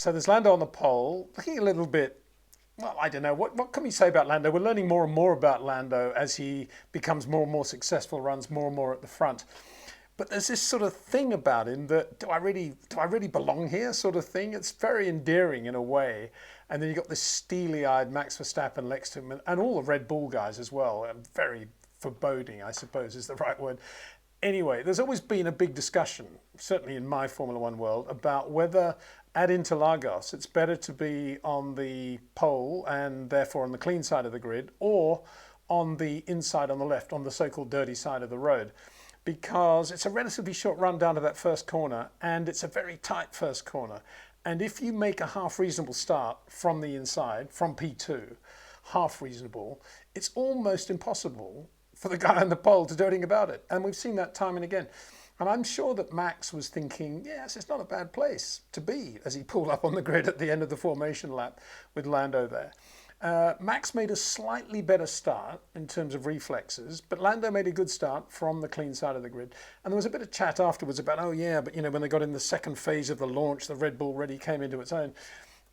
So there's Lando on the pole, looking a little bit, well, I don't know. What can we say about Lando? We're learning more and more about Lando as he becomes more and more successful, runs more and more at the front. But there's this sort of thing about him that do I really belong here sort of thing. It's very endearing in a way. And then you've got this steely-eyed Max Verstappen next to him, and all the Red Bull guys as well. And very foreboding, I suppose, is the right word. Anyway, there's always been a big discussion, certainly in my Formula One world, about whether at Interlagos it's better to be on the pole and therefore on the clean side of the grid, or on the inside on the left, on the so-called dirty side of the road. Because it's a relatively short run down to that first corner, and it's a very tight first corner. And if you make a half reasonable start from the inside, from P2, half reasonable, it's almost impossible for the guy on the pole to do anything about it. And we've seen that time and again. And I'm sure that Max was thinking, yes, it's not a bad place to be as he pulled up on the grid at the end of the formation lap with Lando there. Max made a slightly better start in terms of reflexes, but Lando made a good start from the clean side of the grid. And there was a bit of chat afterwards about, oh yeah, but when they got in the second phase of the launch, the Red Bull really came into its own.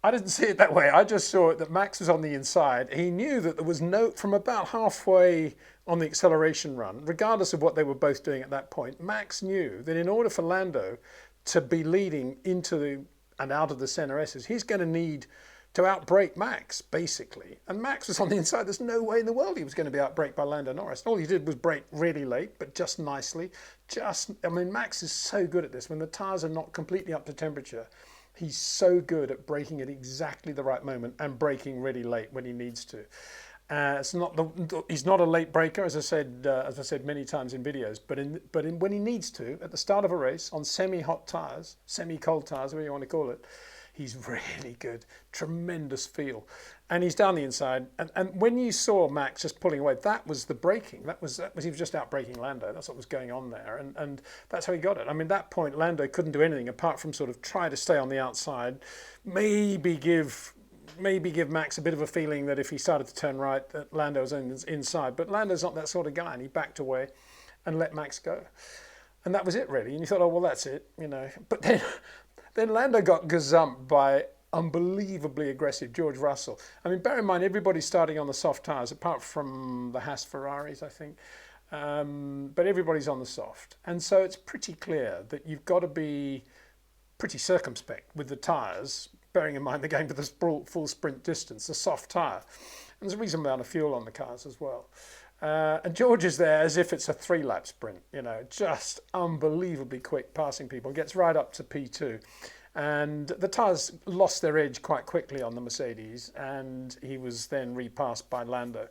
I didn't see it that way. I just saw it that Max was on the inside. He knew that there was from about halfway on the acceleration run, regardless of what they were both doing at that point, Max knew that in order for Lando to be leading into and out of the Senna Esses, he's going to need to outbrake Max, basically. And Max was on the inside. There's no way in the world he was going to be outbraked by Lando Norris. All he did was brake really late, but just nicely. Max is so good at this. When the tyres are not completely up to temperature, he's so good at braking at exactly the right moment and braking really late when he needs to. He's not a late braker, as I said many times in videos. But when he needs to, at the start of a race on semi-hot tyres, semi-cold tyres, whatever you want to call it, he's really good. Tremendous feel. And he's down the inside. And when you saw Max just pulling away, that was the braking. He was just out braking Lando. That's what was going on there. And that's how he got it. I mean, at that point, Lando couldn't do anything apart from sort of try to stay on the outside, maybe give Max a bit of a feeling that if he started to turn right, that Lando was inside. But Lando's not that sort of guy, and he backed away and let Max go. And that was it, really. And you thought, oh, well, that's it, But then Lando got gazumped by unbelievably aggressive George Russell. I mean, bear in mind, everybody's starting on the soft tyres, apart from the Haas Ferraris, I think. But everybody's on the soft. And so it's pretty clear that you've got to be pretty circumspect with the tyres, bearing in mind they're going for the full sprint distance, the soft tyre. And there's a reasonable amount of fuel on the cars as well. And George is there as if it's a 3-lap sprint, just unbelievably quick, passing people, gets right up to P2. And the tyres lost their edge quite quickly on the Mercedes, and he was then repassed by Lando.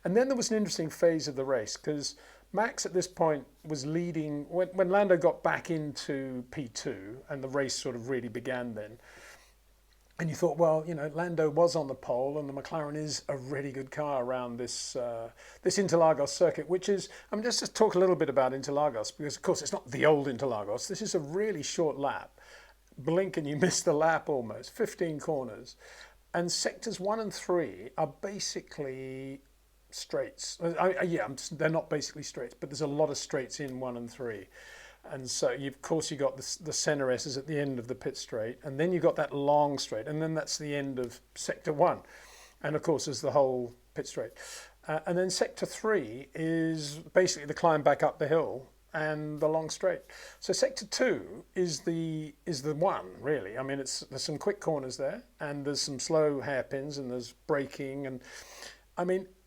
And then there was an interesting phase of the race, because Max at this point was leading, when Lando got back into P2, and the race sort of really began then. And you thought, well, Lando was on the pole, and the McLaren is a really good car around this Interlagos circuit, which is, just to talk a little bit about Interlagos, because of course it's not the old Interlagos. This is a really short lap. Blink and you miss the lap almost, 15 corners. And sectors 1 and 3 are basically straights. They're not basically straights, but there's a lot of straights in 1 and 3. And so, you've got the Senna Esses at the end of the pit straight, and then you've got that long straight, and then that's the end of sector 1. And of course, there's the whole pit straight. And then sector 3 is basically the climb back up the hill and the long straight. So sector 2 is the one, really. There's some quick corners there, and there's some slow hairpins, and there's braking. And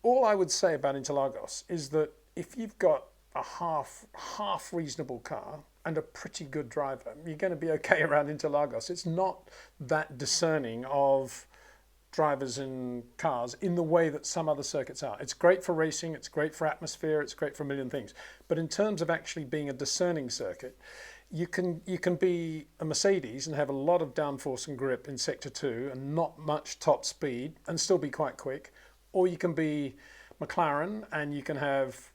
all I would say about Interlagos is that if you've got a half reasonable car and a pretty good driver, you're going to be okay around Interlagos. It's not that discerning of drivers and cars in the way that some other circuits are. It's great for racing, it's great for atmosphere, it's great for a million things. But in terms of actually being a discerning circuit, you can be a Mercedes and have a lot of downforce and grip in sector 2 and not much top speed and still be quite quick. Or you can be McLaren and you can have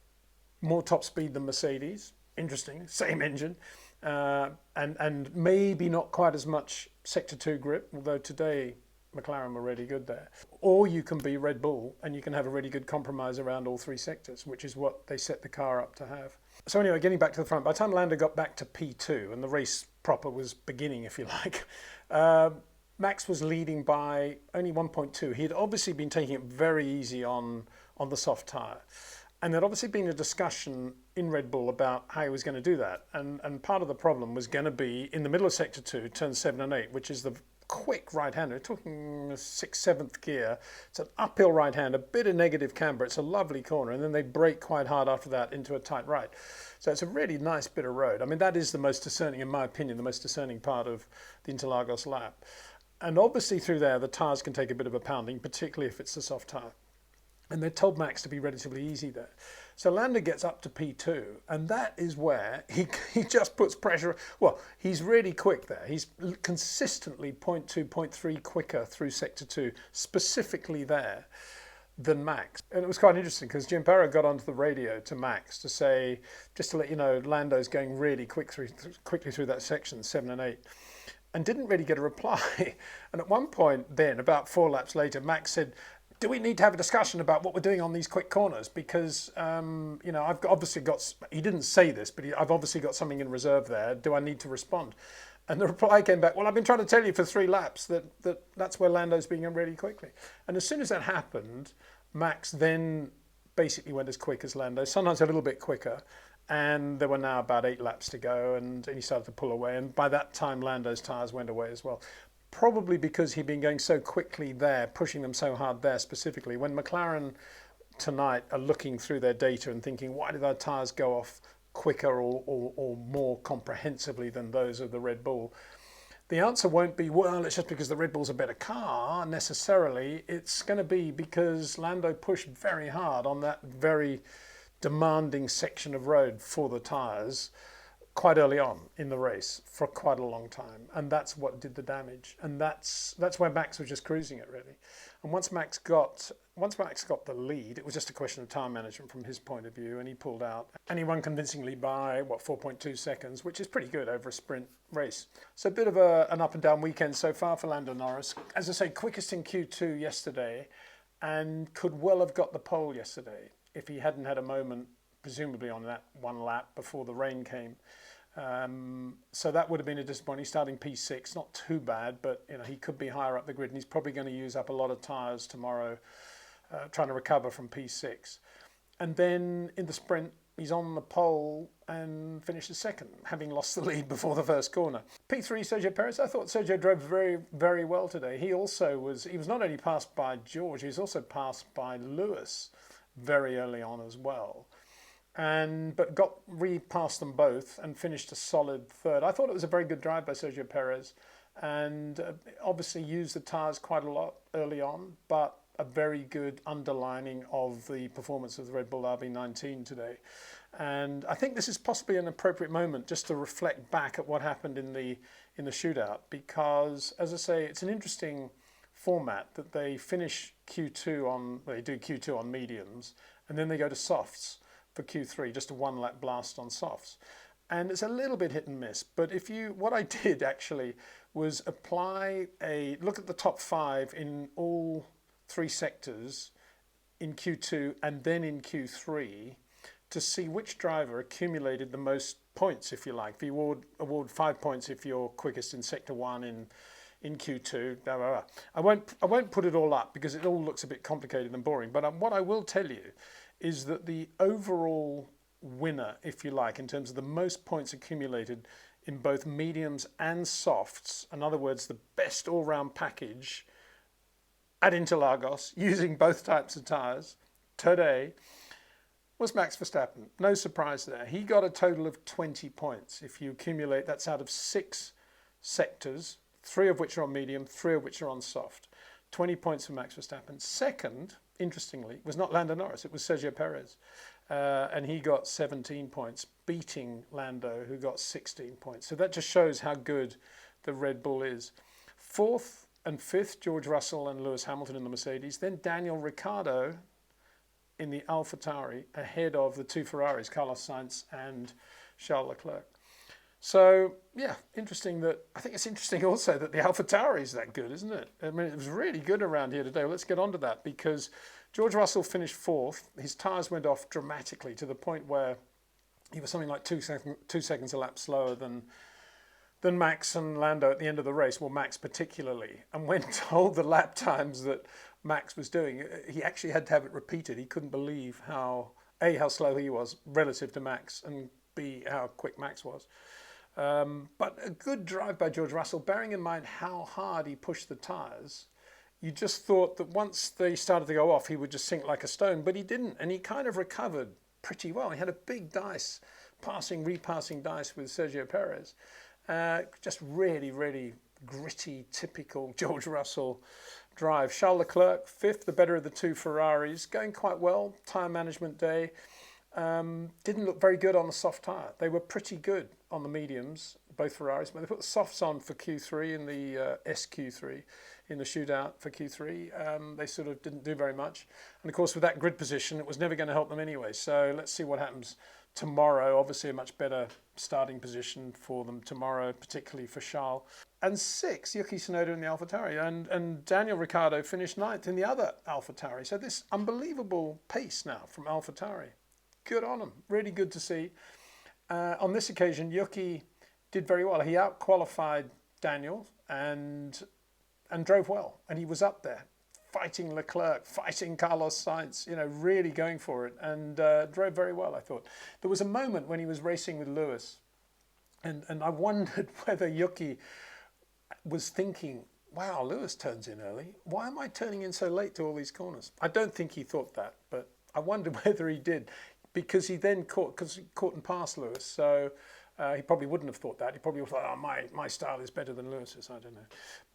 more top speed than Mercedes. Interesting, same engine. And maybe not quite as much sector 2 grip, although today McLaren were really good there. Or you can be Red Bull and you can have a really good compromise around all 3 sectors, which is what they set the car up to have. So anyway, getting back to the front, by the time Lando got back to P2 and the race proper was beginning, if you like, Max was leading by only 1.2. He had obviously been taking it very easy on the soft tyre. And there'd obviously been a discussion in Red Bull about how he was going to do that. And part of the problem was going to be in the middle of Sector 2, turns 7 and 8, which is the quick right-hander. We're talking 6th, 7th gear. It's an uphill right-hand, a bit of negative camber. It's a lovely corner. And then they brake quite hard after that into a tight right. So it's a really nice bit of road. I mean, that is the most discerning, in my opinion, the most discerning part of the Interlagos lap. And obviously through there, the tyres can take a bit of a pounding, particularly if it's a soft tyre. And they told Max to be relatively easy there. So Lando gets up to P2, and that is where he just puts pressure. Well, he's really quick there. He's consistently 0.2, 0.3 quicker through Sector 2, specifically there, than Max. And it was quite interesting because Giampaolo got onto the radio to Max to say, just to let you know, Lando's going really quickly through that section, 7 and 8. And didn't really get a reply. And at one point then, about 4 laps later, Max said, do we need to have a discussion about what we're doing on these quick corners? Because, I've obviously got, he didn't say this, but I've obviously got something in reserve there. Do I need to respond? And the reply came back, well, I've been trying to tell you for 3 laps that's where Lando's being in really quickly. And as soon as that happened, Max then basically went as quick as Lando, sometimes a little bit quicker. And there were now about 8 laps to go, and he started to pull away. And by that time, Lando's tyres went away as well. Probably because he'd been going so quickly there, pushing them so hard there specifically. When McLaren tonight are looking through their data and thinking, why did our tyres go off quicker or more comprehensively than those of the Red Bull? The answer won't be, well, it's just because the Red Bull's a better car, necessarily. It's going to be because Lando pushed very hard on that very demanding section of road for the tyres quite early on in the race for quite a long time, and that's what did the damage. And that's where Max was just cruising it, really. And once Max got the lead, it was just a question of time management from his point of view, and he pulled out, and he won convincingly by 4.2 seconds, which is pretty good over a sprint race. So a bit of an up and down weekend so far for Lando Norris. As I say, quickest in Q2 yesterday, and could well have got the pole yesterday if he hadn't had a moment, presumably on that one lap before the rain came. So that would have been a disappointing. Starting P6, not too bad, but he could be higher up the grid, and he's probably going to use up a lot of tyres tomorrow trying to recover from P6. And then in the sprint, he's on the pole and finishes second, having lost the lead before the first corner. P3, Sergio Perez. I thought Sergio drove very, very well today. He was not only passed by George, he was also passed by Lewis very early on as well. But got past them both and finished a solid third. I thought it was a very good drive by Sergio Perez, and obviously used the tyres quite a lot early on, but a very good underlining of the performance of the Red Bull RB19 today. And I think this is possibly an appropriate moment just to reflect back at what happened in the shootout, because, as I say, it's an interesting format that they finish they do Q2 on mediums, and then they go to softs for Q3, just a 1-lap blast on softs. And it's a little bit hit and miss, but what I did actually was look at the top 5 in all 3 sectors in Q2 and then in Q3 to see which driver accumulated the most points, if you like. If you award 5 points if you're quickest in sector 1 in Q2, blah, blah, blah. I won't put it all up because it all looks a bit complicated and boring, but what I will tell you is that the overall winner, if you like, in terms of the most points accumulated in both mediums and softs, in other words, the best all-round package at Interlagos, using both types of tyres today, was Max Verstappen. No surprise there. He got a total of 20 points. If you accumulate, that's out of 6 sectors, 3 of which are on medium, 3 of which are on soft. 20 points for Max Verstappen. Second, interestingly, was not Lando Norris, it was Sergio Perez. And he got 17 points, beating Lando, who got 16 points. So that just shows how good the Red Bull is. 4th and 5th, George Russell and Lewis Hamilton in the Mercedes. Then Daniel Ricciardo in the Alpha Tauri, ahead of the 2 Ferraris, Carlos Sainz and Charles Leclerc. So, yeah, I think it's interesting also that the Alpha Tauri is that good, isn't it? I mean, it was really good around here today. Well, let's get on to that, because George Russell finished 4th. His tyres went off dramatically to the point where he was something like 2 seconds a lap slower than than Max and Lando at the end of the race, well, Max particularly. And when told the lap times that Max was doing, he actually had to have it repeated. He couldn't believe how, A, how slow he was relative to Max, and B, how quick Max was. But a good drive by George Russell, bearing in mind how hard he pushed the tyres. You just thought that once they started to go off, he would just sink like a stone, but he didn't, and he kind of recovered pretty well. He had a big dice, repassing dice with Sergio Perez. Just really, really gritty, typical George Russell drive. Charles Leclerc, fifth, the better of the two Ferraris, going quite well. Tyre management day. Didn't look very good on the soft tyre. They were pretty good on the mediums, both Ferraris, but they put the softs on for Q3 in the SQ3, in the shootout for Q3. They sort of didn't do very much. And of course, with that grid position, it was never going to help them anyway. So let's see what happens tomorrow. Obviously, a much better starting position for them tomorrow, particularly for Charles. And sixth, Yuki Tsunoda in the Alpha Tauri. And Daniel Ricciardo finished ninth in the other Alpha Tauri. So this unbelievable pace now from Alpha Tauri. Good on him. Really good to see. On this occasion, Yuki did very well. He out-qualified Daniel and drove well. And he was up there, fighting Leclerc, fighting Carlos Sainz, really going for it, and drove very well, I thought. There was a moment when he was racing with Lewis, and I wondered whether Yuki was thinking, wow, Lewis turns in early. Why am I turning in so late to all these corners? I don't think he thought that, but I wonder whether he did, because he then caught and passed Lewis. So he probably wouldn't have thought that. He probably thought, oh, my style is better than Lewis's. I don't know.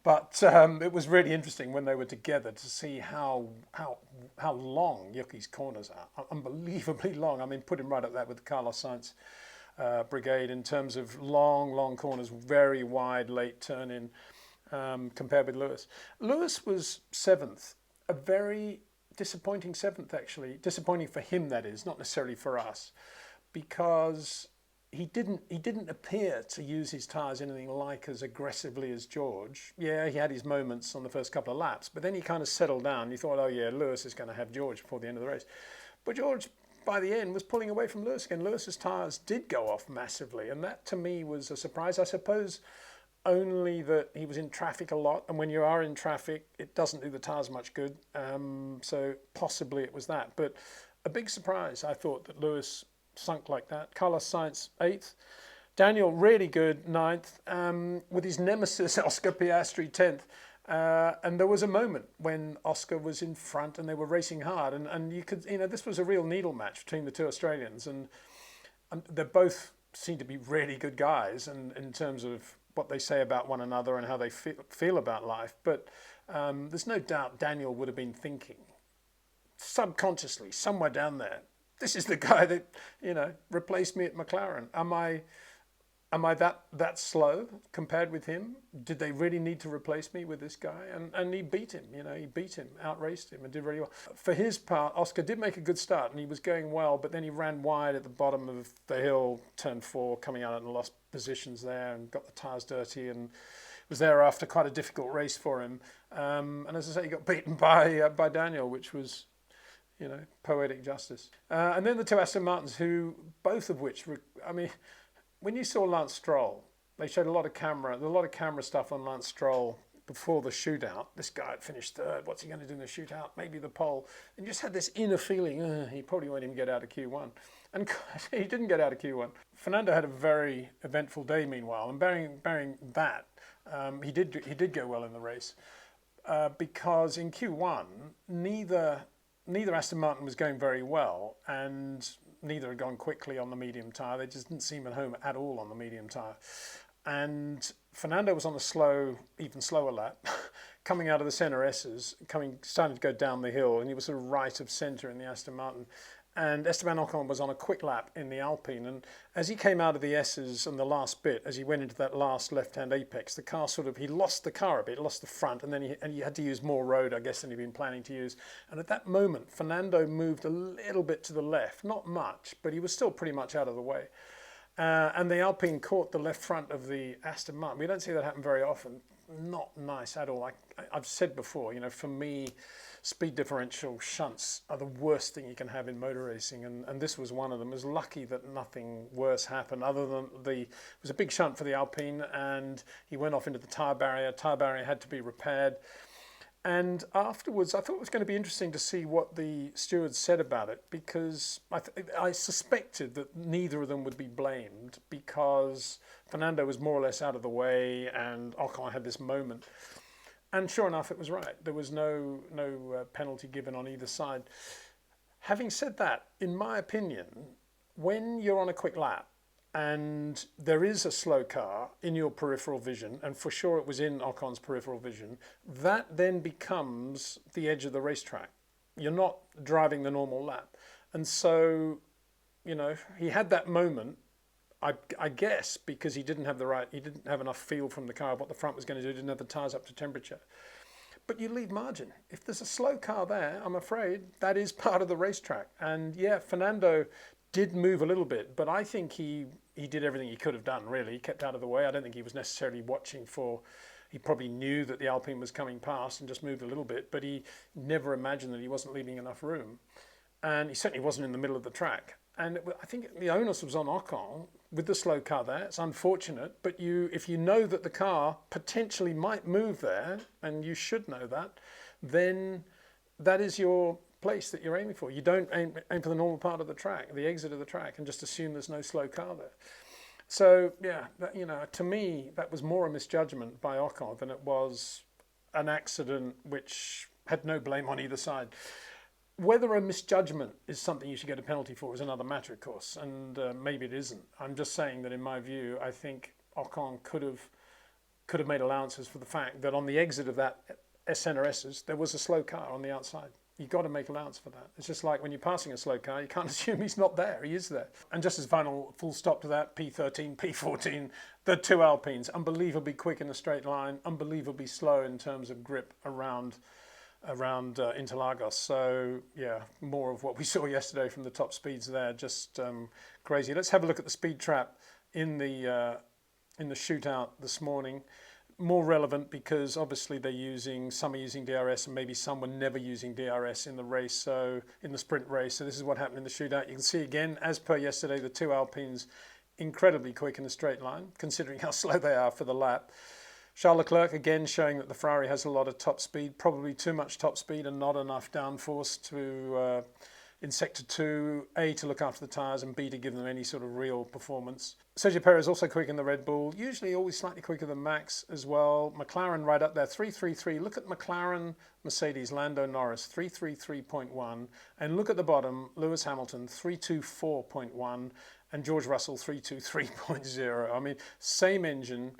But it was really interesting when they were together to see how long Yuki's corners are. Unbelievably long. I mean, put him right up there with the Carlos Sainz brigade in terms of long corners, very wide, late turn-in compared with Lewis. Lewis was seventh, a very disappointing seventh, actually. Disappointing for him, that is, not necessarily for us, because he didn't appear to use his tyres anything like as aggressively as George. Yeah, he had his moments on the first couple of laps, but then he kind of settled down. You thought, oh yeah, Lewis is going to have George before the end of the race. But George, by the end, was pulling away from Lewis again. Lewis's tyres did go off massively, and that to me was a surprise. I suppose only that he was in traffic a lot, and when you are in traffic, it doesn't do the tyres much good. So possibly it was that. But a big surprise, I thought, that Lewis sunk like that. Carlos Sainz, 8th. Daniel, really good, 9th. With his nemesis, Oscar Piastri, 10th. And there was a moment when Oscar was in front and they were racing hard. And you could, this was a real needle match between the two Australians. And they both seem to be really good guys and in terms of what they say about one another and how they feel about life. But there's no doubt Daniel would have been thinking subconsciously, somewhere down there, this is the guy that, replaced me at McLaren. Am I that slow compared with him? Did they really need to replace me with this guy? And he beat him, outraced him and did very well. For his part, Oscar did make a good start and he was going well, but then he ran wide at the bottom of the hill, turn 4, coming out and lost positions there and got the tyres dirty and was thereafter quite a difficult race for him. And as I say, he got beaten by Daniel, which was, poetic justice. And then the two Aston Martins, both of which, when you saw Lance Stroll, they showed a lot of camera stuff on Lance Stroll before the shootout. This guy had finished third. What's he going to do in the shootout? Maybe the pole. And you just had this inner feeling, he probably won't even get out of Q1. And he didn't get out of Q1. Fernando had a very eventful day, meanwhile. And bearing that, he did go well in the race. Because in Q1, neither Aston Martin was going very well, and neither had gone quickly on the medium tyre. They just didn't seem at home at all on the medium tyre. And Fernando was on the even slower lap, coming out of the Senna Esses, starting to go down the hill, and he was sort of right of centre in the Aston Martin. And Esteban Ocon was on a quick lap in the Alpine. And as he came out of the S's on the last bit, as he went into that last left-hand apex, the car he lost the car a bit, lost the front, and then he had to use more road, I guess, than he'd been planning to use. And at that moment, Fernando moved a little bit to the left, not much, but he was still pretty much out of the way. And the Alpine caught the left front of the Aston Martin. We don't see that happen very often. not nice at all. I've said before, for me, speed differential shunts are the worst thing you can have in motor racing, and this was one of them. I was lucky that nothing worse happened other than it was a big shunt for the Alpine, and he went off into the tyre barrier. Tyre barrier had to be repaired. And afterwards, I thought it was going to be interesting to see what the stewards said about it, because I suspected that neither of them would be blamed, because Fernando was more or less out of the way and Ocon had this moment. And sure enough, it was right. There was no penalty given on either side. Having said that, in my opinion, when you're on a quick lap, and there is a slow car in your peripheral vision, and for sure it was in Ocon's peripheral vision, that then becomes the edge of the racetrack. You're not driving the normal lap. And so, he had that moment, I guess, because he didn't have enough feel from the car of what the front was going to do, didn't have the tyres up to temperature. But you leave margin. If there's a slow car there, I'm afraid that is part of the racetrack. And yeah, Fernando did move a little bit, but I think he did everything he could have done, really. He kept out of the way. I don't think he was necessarily watching he probably knew that the Alpine was coming past and just moved a little bit, but he never imagined that he wasn't leaving enough room. And he certainly wasn't in the middle of the track. And I think the onus was on Ocon with the slow car there. It's unfortunate, but if you know that the car potentially might move there, and you should know that, then that is your place that you're aiming for. You don't aim for the normal part of the track, the exit of the track, and just assume there's no slow car there. So yeah, to me, that was more a misjudgment by Ocon than it was an accident which had no blame on either side. Whether a misjudgment is something you should get a penalty for is another matter, of course, and maybe it isn't. I'm just saying that in my view, I think Ocon could have made allowances for the fact that on the exit of that Senna Esses, there was a slow car on the outside. You've got to make allowance for that. It's just like when you're passing a slow car, you can't assume he's not there. He is there. And just as final full stop to that, P13, P14, the two Alpines, unbelievably quick in a straight line, unbelievably slow in terms of grip around Interlagos. So yeah, more of what we saw yesterday from the top speeds there, just crazy. Let's have a look at the speed trap in the shootout this morning. More relevant because obviously some are using DRS and maybe some were never using DRS in the race, so in the sprint race. So this is what happened in the shootout. You can see again, as per yesterday, the two Alpines incredibly quick in a straight line, considering how slow they are for the lap. Charles Leclerc again showing that the Ferrari has a lot of top speed, probably too much top speed and not enough downforce to in sector 2, A, to look after the tyres, and B, to give them any sort of real performance. Sergio Perez also quick in the Red Bull, usually always slightly quicker than Max as well. McLaren right up there, 333. Look at McLaren, Mercedes, Lando, Norris, 333.1. And look at the bottom, Lewis Hamilton, 324.1, and George Russell, 323.0. I mean, same engine,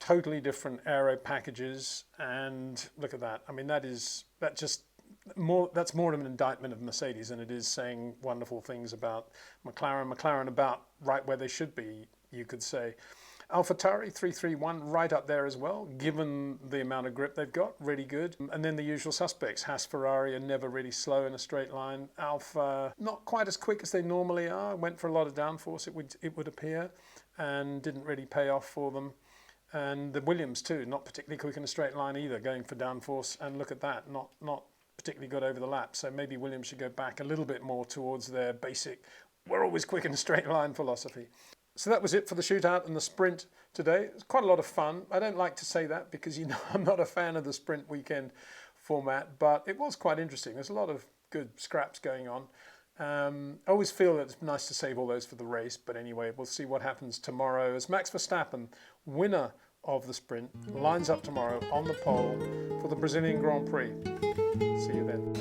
totally different aero packages, and look at that. I mean, that's more of an indictment of Mercedes than it is saying wonderful things about McLaren. McLaren about right where they should be, you could say. Alpha Tauri 331 right up there as well, given the amount of grip they've got, really good. And then the usual suspects, Haas, Ferrari are never really slow in a straight line. Alpha not quite as quick as they normally are, went for a lot of downforce it would appear, and didn't really pay off for them. And the Williams too, not particularly quick in a straight line either, going for downforce, and look at that, not particularly good over the lap. So maybe Williams should go back a little bit more towards their basic, we're always quick in a straight line philosophy. So that was it for the shootout and the sprint today. It was quite a lot of fun. I don't like to say that because I'm not a fan of the sprint weekend format, but it was quite interesting. There's a lot of good scraps going on. I always feel that it's nice to save all those for the race, but anyway, we'll see what happens tomorrow as Max Verstappen, winner of the sprint, lines up tomorrow on the pole for the Brazilian Grand Prix. See you then.